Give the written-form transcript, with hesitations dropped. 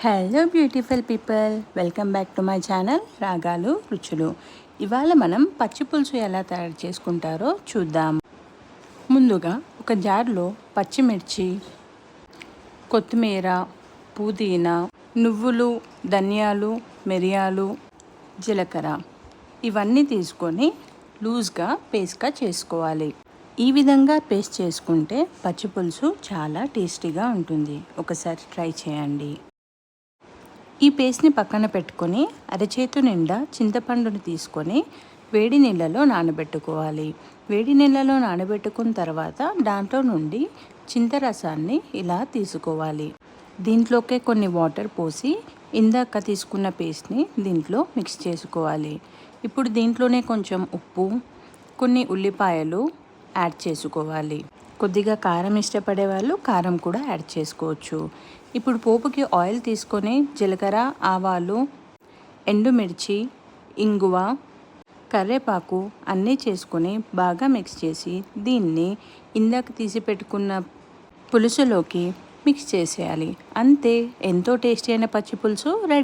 Hello beautiful people, welcome back to my channel రాగాలు రుచులు. ఇవాళ మనం పచ్చి పులుసు ఎలా తయారు చేసుకుంటారో చూద్దాం. ముందుగా ఒక జార్లో పచ్చిమిర్చి, కొత్తిమీర, పుదీనా, నువ్వులు, ధనియాలు, మిరియాలు, జీలకర్ర ఇవన్నీ తీసుకొని లూజ్గా పేస్ట్గా చేసుకోవాలి. ఈ విధంగా పేస్ట్ చేసుకుంటే పచ్చి పులుసు చాలా టేస్టీగా ఉంటుంది. ఒకసారి ట్రై చేయండి. ఈ పేస్ట్ని పక్కన పెట్టుకొని అరచేతు నిండా చింతపండుని తీసుకొని వేడి నీళ్ళలో నానబెట్టుకోవాలి. వేడి నీళ్ళలో నానబెట్టుకున్న తర్వాత దాంట్లో నుండి చింతరసాన్ని ఇలా తీసుకోవాలి. దీంట్లోకే కొన్ని వాటర్ పోసి ఇందాక తీసుకున్న పేస్ట్ని దీంట్లో మిక్స్ చేసుకోవాలి. ఇప్పుడు దీంట్లోనే కొంచెం ఉప్పు, కొన్ని ఉల్లిపాయలు యాడ్ చేసుకోవాలి. కొద్దిగా కారం ఇష్టపడే వాళ్ళు కారం కూడా యాడ్ చేసుకోవచ్చు. ఇప్పుడు పోపుకి ఆయిల్ తీసుకొని జీలకర్ర, ఆవాలు, ఎండుమిర్చి, ఇంగువ, కరివేపాకు అన్నీ చేసుకొని బాగా మిక్స్ చేసి దీన్ని ఇందాక తీసి పెట్టుకున్న పులుసులోకి మిక్స్ చేసేయాలి. అంతే, ఎంతో టేస్టీ అయిన పచ్చి పులుసు రెడీ.